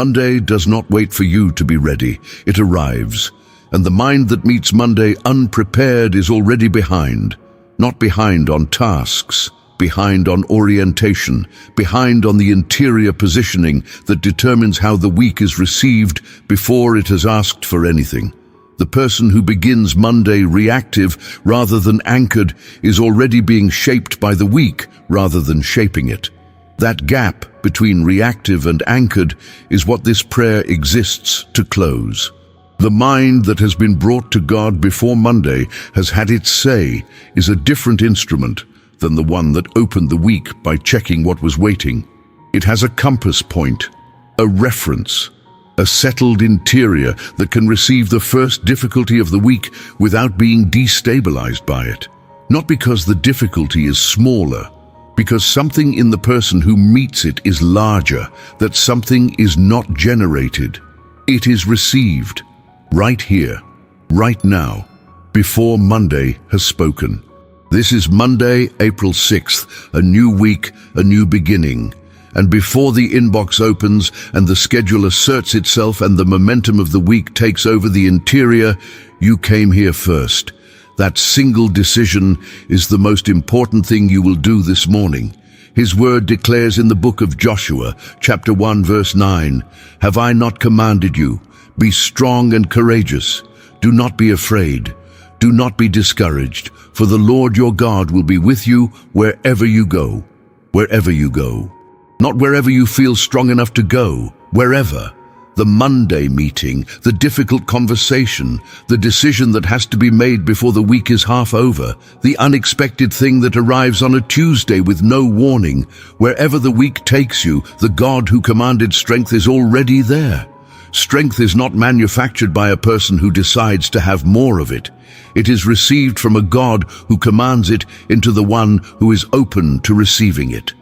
Monday does not wait for you to be ready. It arrives. And the mind that meets Monday unprepared is already behind. Not behind on tasks, behind on orientation, behind on the interior positioning that determines how the week is received before it has asked for anything. The person who begins Monday reactive rather than anchored is already being shaped by the week rather than shaping it. That gap between reactive and anchored is what this prayer exists to close. The mind that has been brought to God before Monday has had its say, is a different instrument than the one that opened the week by checking what was waiting. It has a compass point, a reference, a settled interior that can receive the first difficulty of the week without being destabilized by it. Not because the difficulty is smaller, because something in the person who meets it is larger, that something is not generated. It is received, right here, right now, before Monday has spoken. This is Monday, April 6th, a new week, a new beginning. And before the inbox opens and the schedule asserts itself and the momentum of the week takes over the interior, you came here first. That single decision is the most important thing you will do this morning. His word declares in the book of Joshua, chapter 1, verse 9, "Have I not commanded you? Be strong and courageous. Do not be afraid. Do not be discouraged, for the Lord your God will be with you wherever you go." Wherever you go. Not wherever you feel strong enough to go, wherever. The Monday meeting, the difficult conversation, the decision that has to be made before the week is half over, the unexpected thing that arrives on a Tuesday with no warning. Wherever the week takes you, the God who commanded strength is already there. Strength is not manufactured by a person who decides to have more of it. It is received from a God who commands it into the one who is open to receiving it.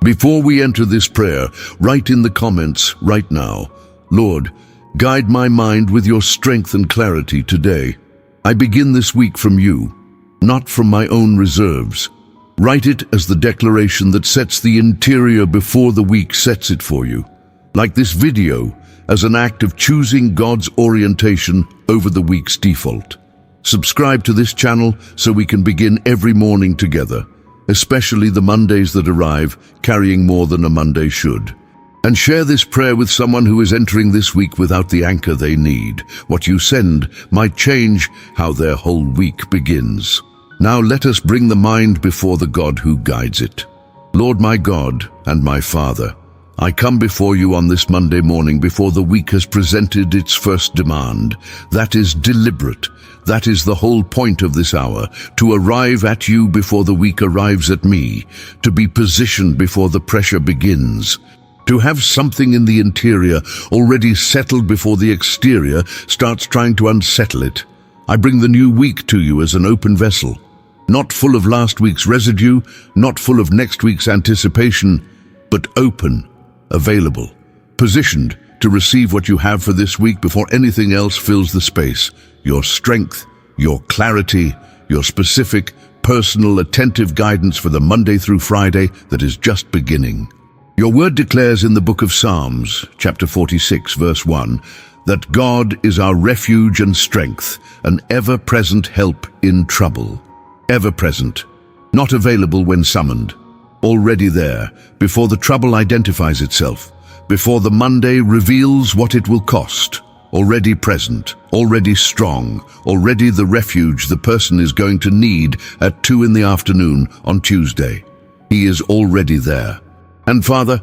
Before we enter this prayer, write in the comments right now, "Lord, guide my mind with your strength and clarity today. I begin this week from you, not from my own reserves." Write it as the declaration that sets the interior before the week sets it for you. Like this video, as an act of choosing God's orientation over the week's default. Subscribe to this channel so we can begin every morning together, especially the Mondays that arrive carrying more than a Monday should. And share this prayer with someone who is entering this week without the anchor they need. What you send might change how their whole week begins. Now let us bring the mind before the God who guides it. Lord my God and my Father, I come before you on this Monday morning before the week has presented its first demand. That is deliberate. That is the whole point of this hour, to arrive at you before the week arrives at me, to be positioned before the pressure begins, to have something in the interior already settled before the exterior starts trying to unsettle it. I bring the new week to you as an open vessel, not full of last week's residue, not full of next week's anticipation, but open, available, positioned to receive what you have for this week before anything else fills the space. Your strength, your clarity, your specific, personal, attentive guidance for the Monday through Friday that is just beginning. Your word declares in the book of Psalms, chapter 46, verse 1, that God is our refuge and strength, an ever-present help in trouble. Ever-present, not available when summoned. Already there, before the trouble identifies itself, before the Monday reveals what it will cost. Already present, already strong, already the refuge the person is going to need at 2 in the afternoon on Tuesday. He is already there. And Father,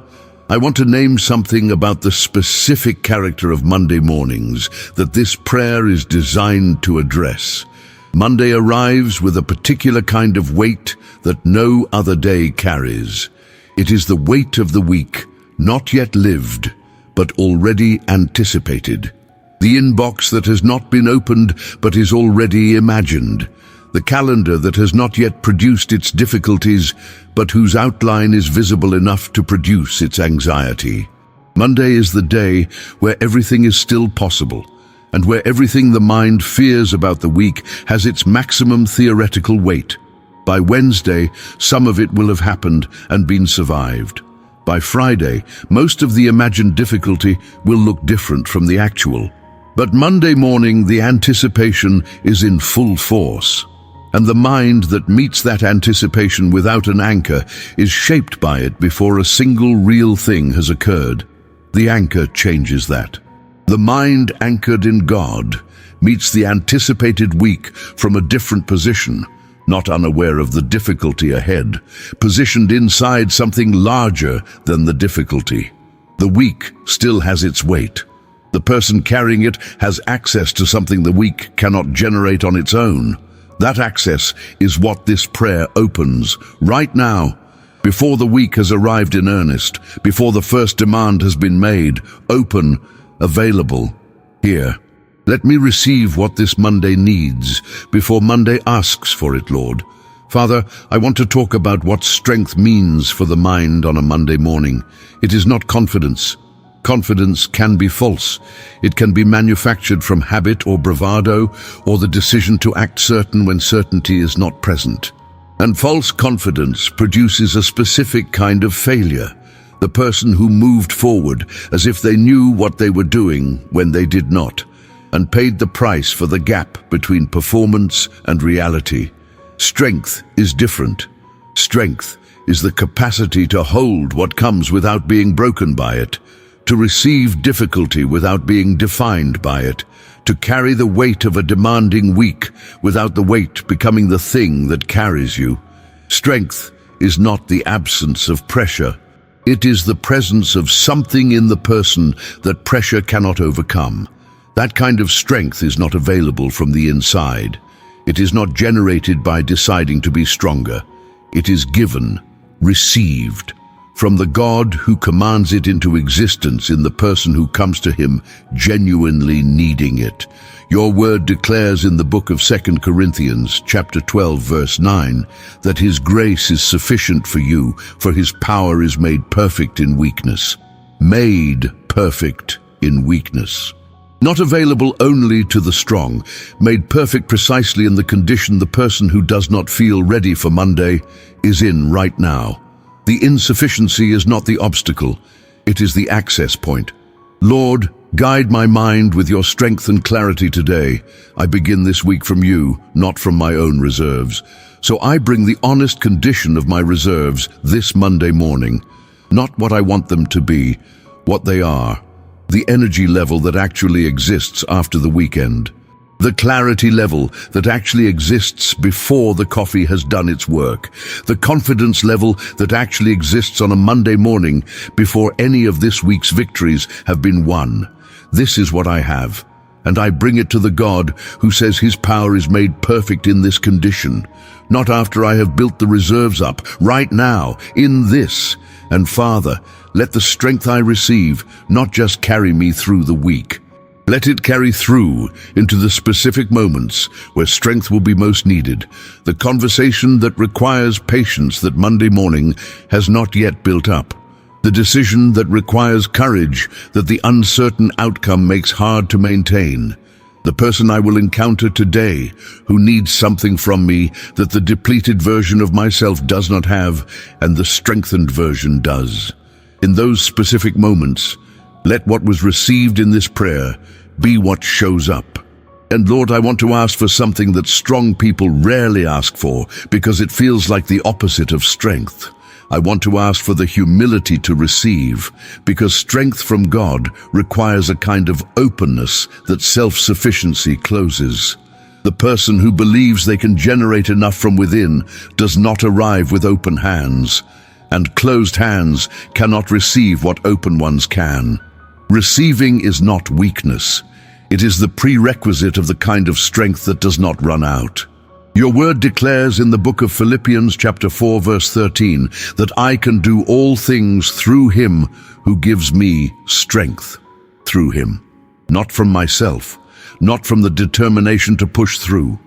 I want to name something about the specific character of Monday mornings that this prayer is designed to address. Monday arrives with a particular kind of weight that no other day carries. It is the weight of the week, not yet lived, but already anticipated. The inbox that has not been opened but is already imagined. The calendar that has not yet produced its difficulties but whose outline is visible enough to produce its anxiety. Monday is the day where everything is still possible and where everything the mind fears about the week has its maximum theoretical weight. By Wednesday, some of it will have happened and been survived. By Friday, most of the imagined difficulty will look different from the actual. But Monday morning, the anticipation is in full force. And the mind that meets that anticipation without an anchor is shaped by it before a single real thing has occurred. The anchor changes that. The mind anchored in God meets the anticipated week from a different position, not unaware of the difficulty ahead, positioned inside something larger than the difficulty. The week still has its weight. The person carrying it has access to something the week cannot generate on its own. That access is what this prayer opens right now, before the week has arrived in earnest, before the first demand has been made, open, available. Here, let me receive what this Monday needs before Monday asks for it, Lord. Father, I want to talk about what strength means for the mind on a Monday morning. It is not confidence. Confidence can be false. It can be manufactured from habit or bravado, or the decision to act certain when certainty is not present. And false confidence produces a specific kind of failure. The person who moved forward as if they knew what they were doing when they did not, and paid the price for the gap between performance and reality. Strength is different. Strength is the capacity to hold what comes without being broken by it, to receive difficulty without being defined by it, to carry the weight of a demanding week without the weight becoming the thing that carries you. Strength is not the absence of pressure. It is the presence of something in the person that pressure cannot overcome. That kind of strength is not available from the inside. It is not generated by deciding to be stronger. It is given, received, from the God who commands it into existence in the person who comes to him genuinely needing it. Your word declares in the book of 2 Corinthians, chapter 12, verse 9, that his grace is sufficient for you, for his power is made perfect in weakness. Made perfect in weakness. Not available only to the strong, made perfect precisely in the condition the person who does not feel ready for Monday is in right now. The insufficiency is not the obstacle, it is the access point. Lord, guide my mind with your strength and clarity today. I begin this week from you, not from my own reserves. So I bring the honest condition of my reserves this Monday morning. Not what I want them to be, what they are. The energy level that actually exists after the weekend. The clarity level that actually exists before the coffee has done its work. The confidence level that actually exists on a Monday morning before any of this week's victories have been won. This is what I have, and I bring it to the God who says his power is made perfect in this condition, not after I have built the reserves up, right now, in this. And Father, let the strength I receive not just carry me through the week. Let it carry through into the specific moments where strength will be most needed, the conversation that requires patience that Monday morning has not yet built up, the decision that requires courage that the uncertain outcome makes hard to maintain, the person I will encounter today who needs something from me that the depleted version of myself does not have and the strengthened version does. In those specific moments, let what was received in this prayer be what shows up. And Lord, I want to ask for something that strong people rarely ask for because it feels like the opposite of strength. I want to ask for the humility to receive because strength from God requires a kind of openness that self-sufficiency closes. The person who believes they can generate enough from within does not arrive with open hands, and closed hands cannot receive what open ones can. Receiving is not weakness. It is the prerequisite of the kind of strength that does not run out. Your word declares in the book of Philippians chapter 4 verse 13 that I can do all things through him who gives me strength. Through him. Not from myself. Not from the determination to push through.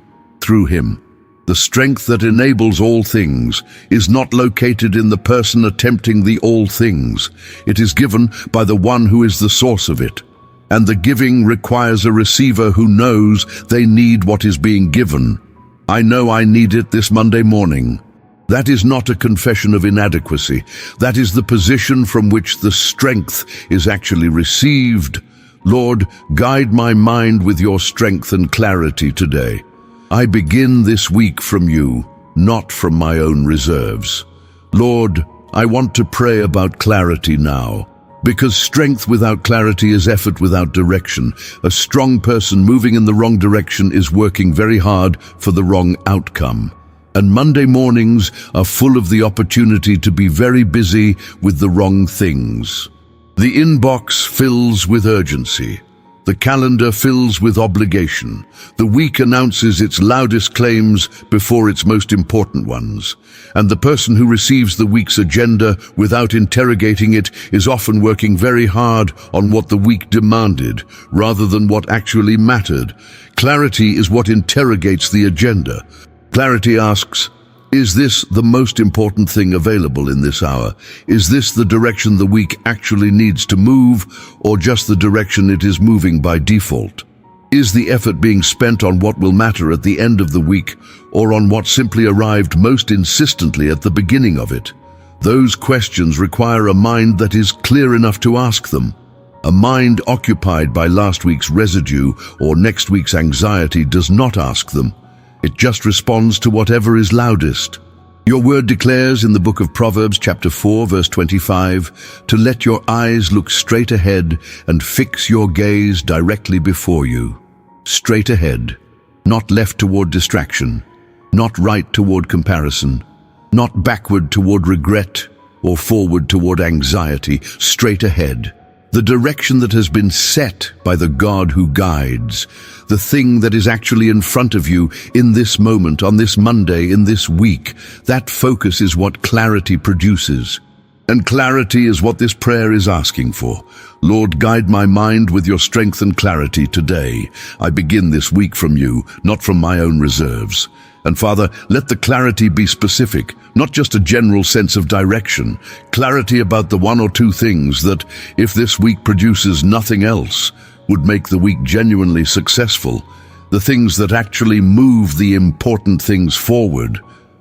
Through him. The strength that enables all things is not located in the person attempting the all things. It is given by the one who is the source of it. And the giving requires a receiver who knows they need what is being given. I know I need it this Monday morning. That is not a confession of inadequacy. That is the position from which the strength is actually received. Lord, guide my mind with your strength and clarity today. I begin this week from you, not from my own reserves. Lord, I want to pray about clarity now, because strength without clarity is effort without direction. A strong person moving in the wrong direction is working very hard for the wrong outcome. And Monday mornings are full of the opportunity to be very busy with the wrong things. The inbox fills with urgency. The calendar fills with obligation. The week announces its loudest claims before its most important ones. And the person who receives the week's agenda without interrogating it is often working very hard on what the week demanded, rather than what actually mattered. Clarity is what interrogates the agenda. Clarity asks, is this the most important thing available in this hour? Is this the direction the week actually needs to move, or just the direction it is moving by default? Is the effort being spent on what will matter at the end of the week, or on what simply arrived most insistently at the beginning of it? Those questions require a mind that is clear enough to ask them. A mind occupied by last week's residue or next week's anxiety does not ask them. It just responds to whatever is loudest. Your word declares in the book of Proverbs chapter 4 verse 25 to let your eyes look straight ahead and fix your gaze directly before you. Straight ahead, not left toward distraction, not right toward comparison, not backward toward regret or forward toward anxiety. Straight ahead. The direction that has been set by the God who guides, the thing that is actually in front of you in this moment, on this Monday, in this week, that focus is what clarity produces. And clarity is what this prayer is asking for. Lord, guide my mind with your strength and clarity today. I begin this week from you, not from my own reserves. And Father, let the clarity be specific, not just a general sense of direction. Clarity about the one or two things that, if this week produces nothing else, would make the week genuinely successful. The things that actually move the important things forward.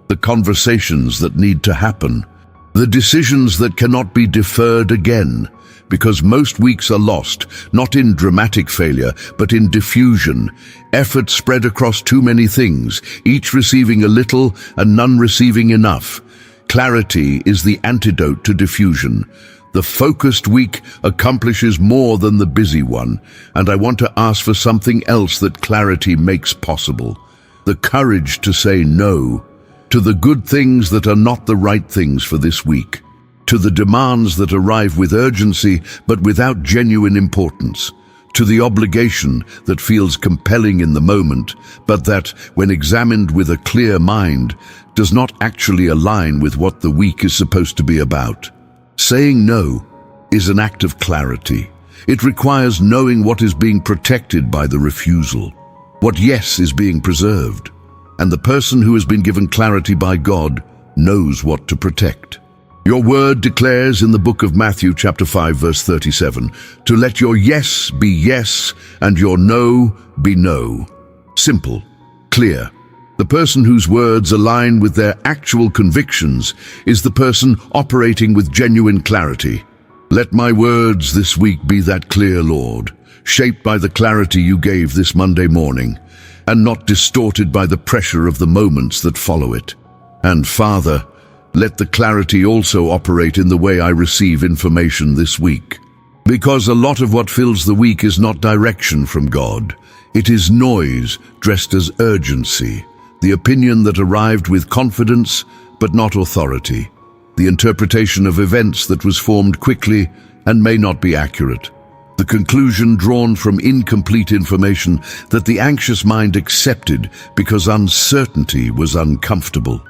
The conversations that need to happen. The decisions that cannot be deferred again. Because most weeks are lost, not in dramatic failure, but in diffusion. Effort spread across too many things, each receiving a little and none receiving enough. Clarity is the antidote to diffusion. The focused week accomplishes more than the busy one, and I want to ask for something else that clarity makes possible. The courage to say no to the good things that are not the right things for this week. To the demands that arrive with urgency but without genuine importance, to the obligation that feels compelling in the moment, but that, when examined with a clear mind, does not actually align with what the week is supposed to be about. Saying no is an act of clarity. It requires knowing what is being protected by the refusal, what yes is being preserved, and the person who has been given clarity by God knows what to protect. Your word declares in the book of Matthew chapter 5 verse 37 to let your yes be yes and your no be no. Simple, clear. The person whose words align with their actual convictions is the person operating with genuine clarity. Let my words this week be that clear, Lord, shaped by the clarity you gave this Monday morning, and not distorted by the pressure of the moments that follow it. And Father, let the clarity also operate in the way I receive information this week. Because a lot of what fills the week is not direction from God. It is noise dressed as urgency, the opinion that arrived with confidence but not authority, the interpretation of events that was formed quickly and may not be accurate, the conclusion drawn from incomplete information that the anxious mind accepted because uncertainty was uncomfortable.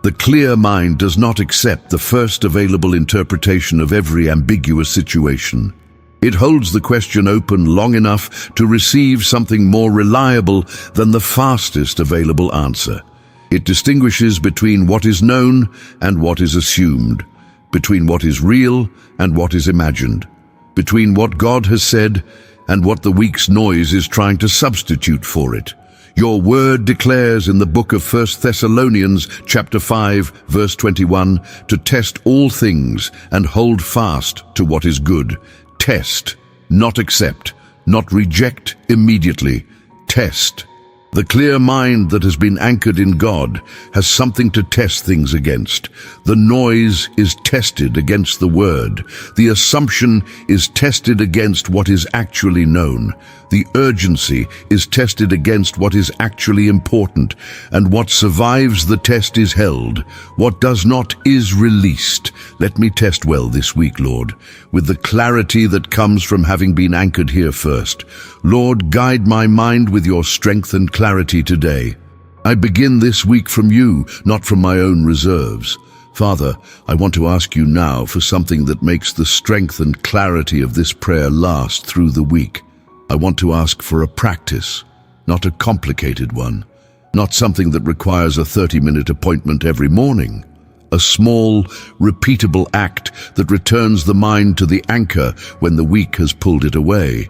The clear mind does not accept the first available interpretation of every ambiguous situation. It holds the question open long enough to receive something more reliable than the fastest available answer. It distinguishes between what is known and what is assumed, between what is real and what is imagined, between what God has said and what the week's noise is trying to substitute for it. Your word declares in the book of 1 Thessalonians chapter 5, verse 21, to test all things and hold fast to what is good. Test, not accept, not reject immediately. Test. The clear mind that has been anchored in God has something to test things against. The noise is tested against the word. The assumption is tested against what is actually known. The urgency is tested against what is actually important. And what survives the test is held. What does not is released. Let me test well this week, Lord, with the clarity that comes from having been anchored here first. Lord, guide my mind with your strength and clarity today. I begin this week from you, not from my own reserves. Father, I want to ask you now for something that makes the strength and clarity of this prayer last through the week. I want to ask for a practice, not a complicated one, not something that requires a 30-minute appointment every morning. A small, repeatable act that returns the mind to the anchor when the week has pulled it away.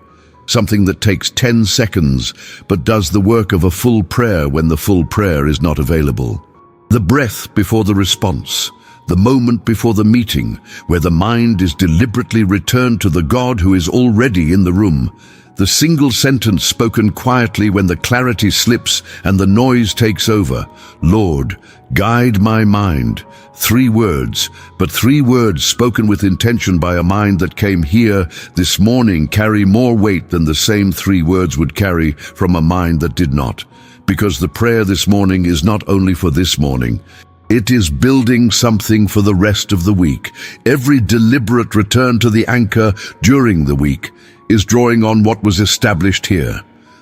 Something that takes 10 seconds but does the work of a full prayer when the full prayer is not available. The breath before the response, the moment before the meeting, where the mind is deliberately returned to the God who is already in the room. The single sentence spoken quietly when the clarity slips and the noise takes over. Lord, guide my mind. 3 words, but 3 words spoken with intention by a mind that came here this morning carry more weight than the same 3 words would carry from a mind that did not. Because the prayer this morning is not only for this morning, it is building something for the rest of the week. Every deliberate return to the anchor during the week is drawing on what was established here.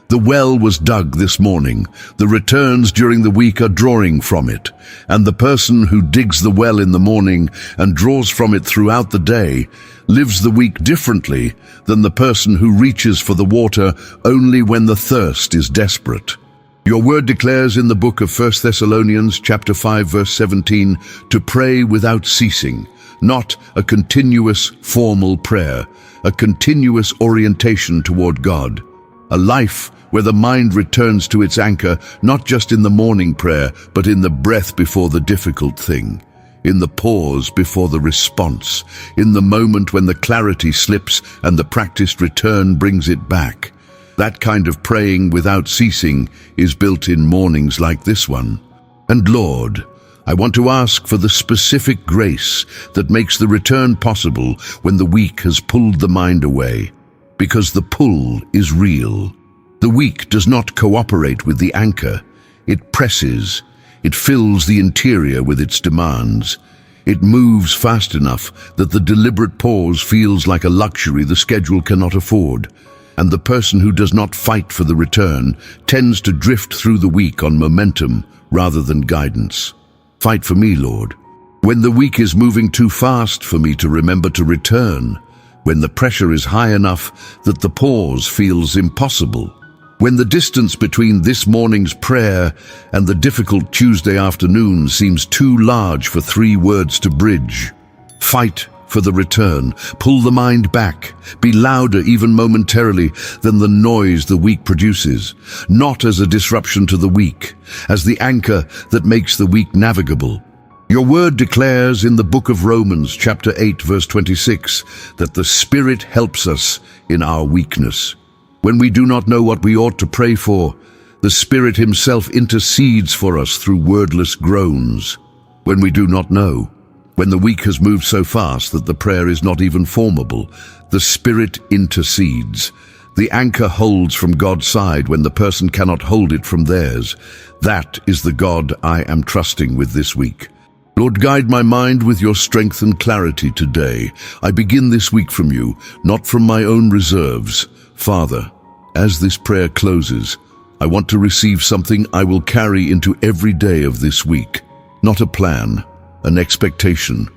The well was dug this morning. The returns during the week are drawing from it. And the person who digs the well in the morning and draws from it throughout the day lives the week differently than the person who reaches for the water only when the thirst is desperate. Your word declares in the book of 1 Thessalonians chapter 5 verse 17 to pray without ceasing, not a continuous formal prayer, a continuous orientation toward God. A life where the mind returns to its anchor, not just in the morning prayer, but in the breath before the difficult thing, in the pause before the response, in the moment when the clarity slips and the practiced return brings it back. That kind of praying without ceasing is built in mornings like this one. And Lord, I want to ask for the specific grace that makes the return possible when the week has pulled the mind away, because the pull is real. The week does not cooperate with the anchor. It presses. It fills the interior with its demands. It moves fast enough that the deliberate pause feels like a luxury the schedule cannot afford. And the person who does not fight for the return tends to drift through the week on momentum rather than guidance. Fight for me, Lord. When the week is moving too fast for me to remember to return, when the pressure is high enough that the pause feels impossible, when the distance between this morning's prayer and the difficult Tuesday afternoon seems too large for 3 words to bridge. Fight for the return. Pull the mind back. Be louder even momentarily than the noise the week produces. Not as a disruption to the week, as the anchor that makes the week navigable. Your word declares in the book of Romans chapter 8 verse 26 that the Spirit helps us in our weakness. When we do not know what we ought to pray for, the Spirit Himself intercedes for us through wordless groans. When we do not know, when the week has moved so fast that the prayer is not even formable, the Spirit intercedes. The anchor holds from God's side when the person cannot hold it from theirs. That is the God I am trusting with this week. Lord, guide my mind with your strength and clarity today. I begin this week from you, not from my own reserves. Father, as this prayer closes, I want to receive something I will carry into every day of this week. Not a plan, an expectation.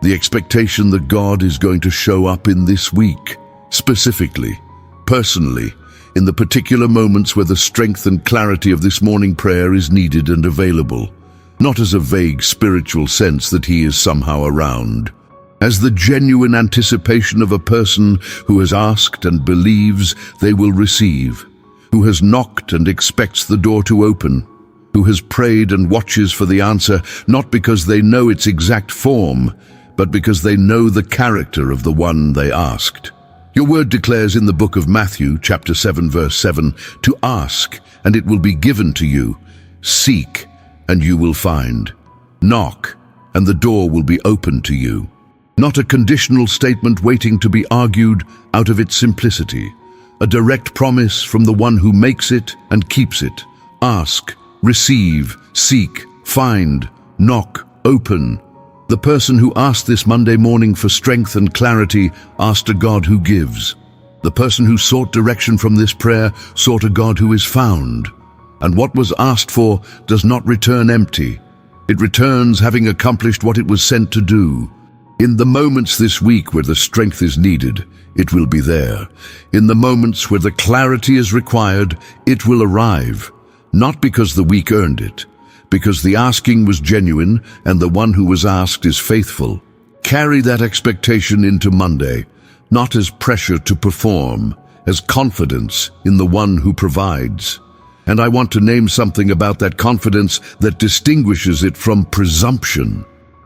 The expectation that God is going to show up in this week, specifically, personally, in the particular moments where the strength and clarity of this morning prayer is needed and available. Not as a vague spiritual sense that He is somehow around, as the genuine anticipation of a person who has asked and believes they will receive. who has knocked and expects the door to open, who has prayed and watches for the answer, not because they know its exact form, but because they know the character of the one they asked. Your word declares in the book of Matthew, chapter 7, verse 7, to ask, and it will be given to you. Seek, and you will find. Knock, and the door will be opened to you. Not a conditional statement waiting to be argued out of its simplicity. A direct promise from the one who makes it and keeps it. Ask, receive, seek, find, knock, open. The person who asked this Monday morning for strength and clarity asked a God who gives. The person who sought direction from this prayer sought a God who is found. And what was asked for does not return empty. It returns having accomplished what it was sent to do. In the moments this week where the strength is needed, it will be there. In the moments where the clarity is required, it will arrive. Not because the week earned it, because the asking was genuine and the one who was asked is faithful. Carry that expectation into Monday, not as pressure to perform, as confidence in the one who provides. And I want to name something about that confidence that distinguishes it from presumption.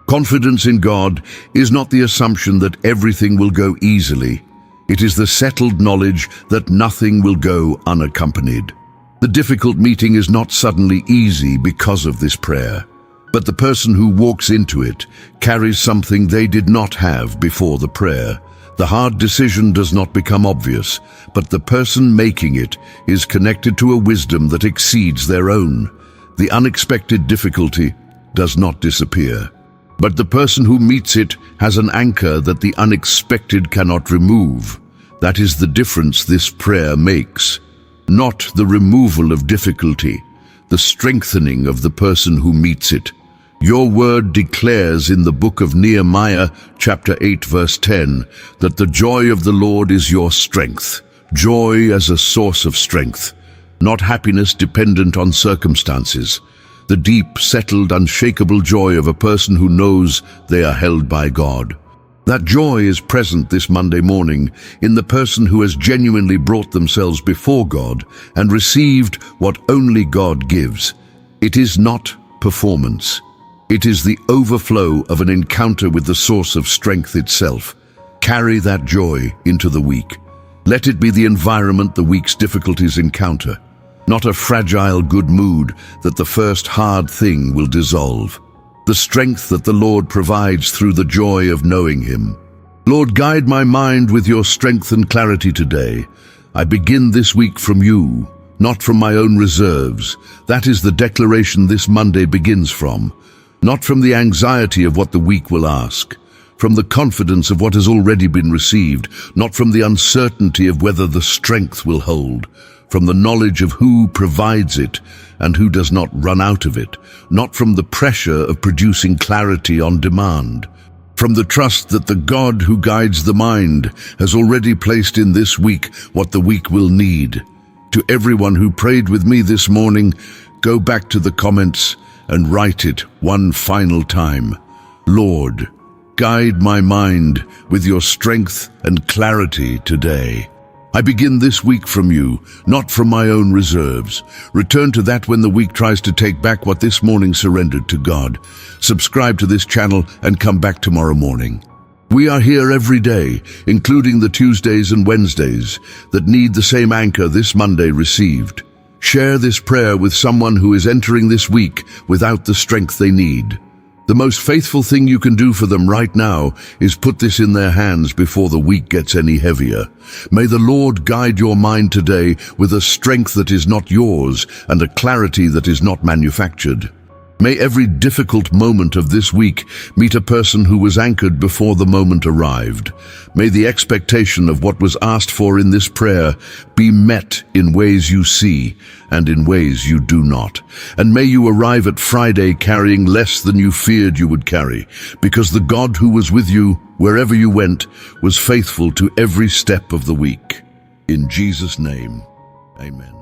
Confidence in God is not the assumption that everything will go easily. It is the settled knowledge that nothing will go unaccompanied. The difficult meeting is not suddenly easy because of this prayer, but the person who walks into it carries something they did not have before the prayer. The hard decision does not become obvious, but the person making it is connected to a wisdom that exceeds their own. The unexpected difficulty does not disappear, but the person who meets it has an anchor that the unexpected cannot remove. That is the difference this prayer makes. Not the removal of difficulty, the strengthening of the person who meets it. Your word declares in the book of Nehemiah, chapter 8, verse 10, that the joy of the Lord is your strength. Joy as a source of strength, not happiness dependent on circumstances. The deep, settled, unshakable joy of a person who knows they are held by God. That joy is present this Monday morning in the person who has genuinely brought themselves before God and received what only God gives. It is not performance. It is the overflow of an encounter with the source of strength itself. Carry that joy into the week. Let it be the environment the week's difficulties encounter, not a fragile good mood that the first hard thing will dissolve. The strength that the Lord provides through the joy of knowing Him. Lord, guide my mind with your strength and clarity today. I begin this week from you, not from my own reserves. That is the declaration this Monday begins from. Not from the anxiety of what the week will ask, from the confidence of what has already been received, not from the uncertainty of whether the strength will hold, from the knowledge of who provides it and who does not run out of it, not from the pressure of producing clarity on demand, from the trust that the God who guides the mind has already placed in this week what the week will need. To everyone who prayed with me this morning, go back to the comments and write it one final time. Lord, guide my mind with your strength and clarity today. I begin this week from you, not from my own reserves. Return to that when the week tries to take back what this morning surrendered to God. Subscribe to this channel and come back tomorrow morning. We are here every day, including the Tuesdays and Wednesdays, that need the same anchor this Monday received. Share this prayer with someone who is entering this week without the strength they need. The most faithful thing you can do for them right now is put this in their hands before the week gets any heavier. May the Lord guide your mind today with a strength that is not yours and a clarity that is not manufactured. May every difficult moment of this week meet a person who was anchored before the moment arrived. May the expectation of what was asked for in this prayer be met in ways you see and in ways you do not. And may you arrive at Friday carrying less than you feared you would carry, because the God who was with you wherever you went was faithful to every step of the week. In Jesus' name, amen.